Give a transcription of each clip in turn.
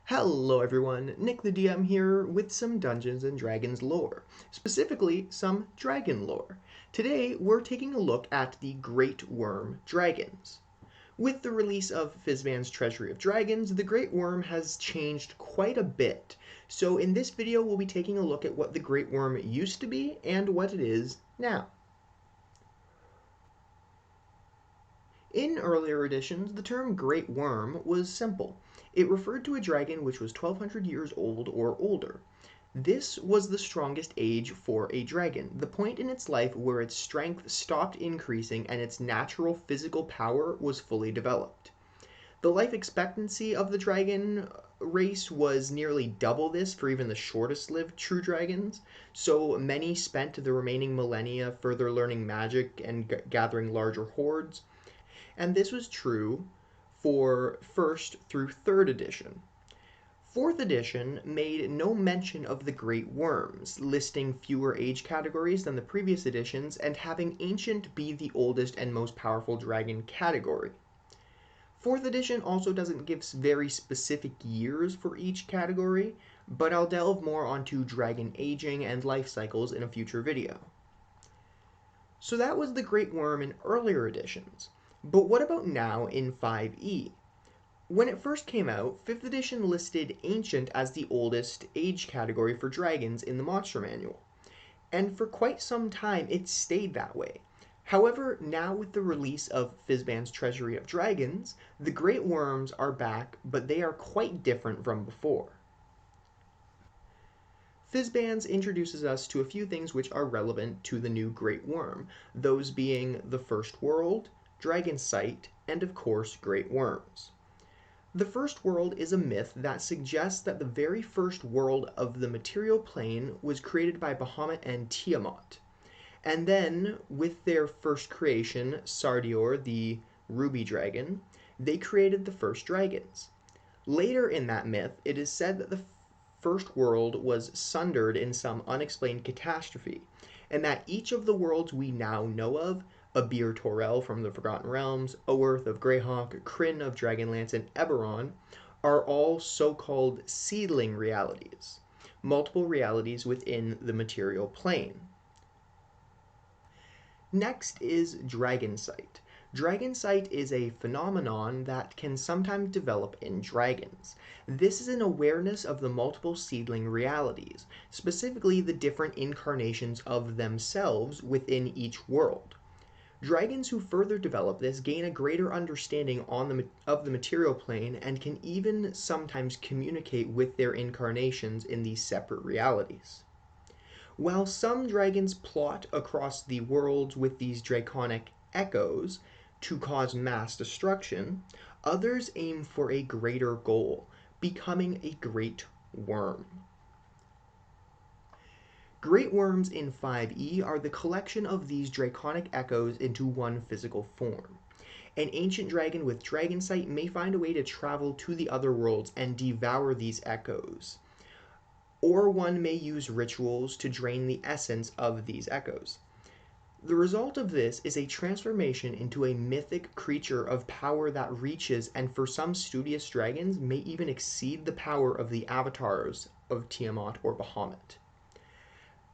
Hello everyone, Nick the DM here with some Dungeons & Dragons lore, specifically some dragon lore. Today we're taking a look at the Great Wyrm dragons. With the release of Fizban's Treasury of Dragons, the Great Wyrm has changed quite a bit. So in this video we'll be taking a look at what the Great Wyrm used to be and what it is now. In earlier editions, the term Great Wyrm was simple. It referred to a dragon which was 1,200 years old or older. This was the strongest age for a dragon, the point in its life where its strength stopped increasing and its natural physical power was fully developed. The life expectancy of the dragon race was nearly double this for even the shortest lived true dragons, so many spent the remaining millennia further learning magic and gathering larger hordes. And this was true for 1st through 3rd edition. 4th edition made no mention of the Great Wyrms, listing fewer age categories than the previous editions and having Ancient be the oldest and most powerful dragon category. 4th edition also doesn't give very specific years for each category, but I'll delve more onto dragon aging and life cycles in a future video. So that was the Great Wyrm in earlier editions. But what about now in 5e? When it first came out, 5th edition listed Ancient as the oldest age category for dragons in the Monster Manual. And for quite some time it stayed that way. However, now with the release of Fizban's Treasury of Dragons, the Great Wyrms are back, but they are quite different from before. Fizban's introduces us to a few things which are relevant to the new Great Wyrm, those being the First World, Dragon Sight, and of course Great Wyrms. The First World is a myth that suggests that the very first world of the material plane was created by Bahamut and Tiamat. And then, with their first creation, Sardior, the ruby dragon, they created the first dragons. Later in that myth, it is said that the first world was sundered in some unexplained catastrophe, and that each of the worlds we now know of, Abir Torel from the Forgotten Realms, Oerth of Greyhawk, Kryn of Dragonlance, and Eberron, are all so-called seedling realities, multiple realities within the material plane. Next is Dragon Sight. Dragon sight is a phenomenon that can sometimes develop in dragons. This is an awareness of the multiple seedling realities, specifically the different incarnations of themselves within each world. Dragons who further develop this gain a greater understanding of the material plane and can even sometimes communicate with their incarnations in these separate realities. While some dragons plot across the worlds with these draconic echoes to cause mass destruction, others aim for a greater goal, becoming a Great Wyrm. Great Wyrms in 5e are the collection of these draconic echoes into one physical form. An ancient dragon with dragon sight may find a way to travel to the other worlds and devour these echoes. Or one may use rituals to drain the essence of these echoes. The result of this is a transformation into a mythic creature of power that reaches and for some studious dragons may even exceed the power of the avatars of Tiamat or Bahamut.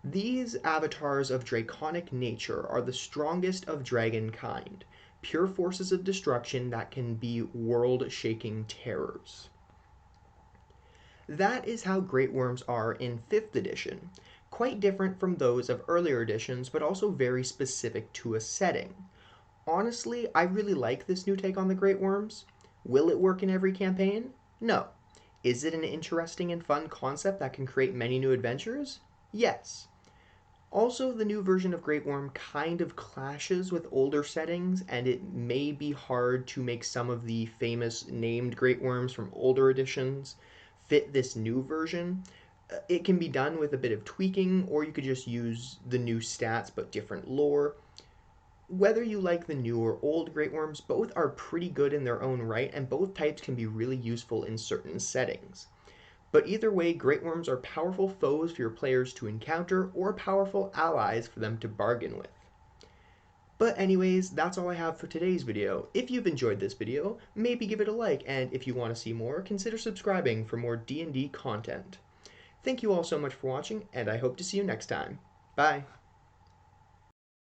These avatars of draconic nature are the strongest of dragon kind, pure forces of destruction that can be world-shaking terrors. That is how Great Wyrms are in 5th edition, quite different from those of earlier editions, but also very specific to a setting. Honestly, I really like this new take on the Great Wyrms. Will it work in every campaign? No. Is it an interesting and fun concept that can create many new adventures? Yes. Also, the new version of Great Wyrm kind of clashes with older settings, and it may be hard to make some of the famous named Great Wyrms from older editions fit this new version. It can be done with a bit of tweaking, or you could just use the new stats but different lore. Whether you like the new or old Great Wyrms, both are pretty good in their own right, and both types can be really useful in certain settings. But either way, Great Wyrms are powerful foes for your players to encounter, or powerful allies for them to bargain with. But anyways, that's all I have for today's video. If you've enjoyed this video, maybe give it a like, and if you want to see more, consider subscribing for more D&D content. Thank you all so much for watching, and I hope to see you next time. Bye!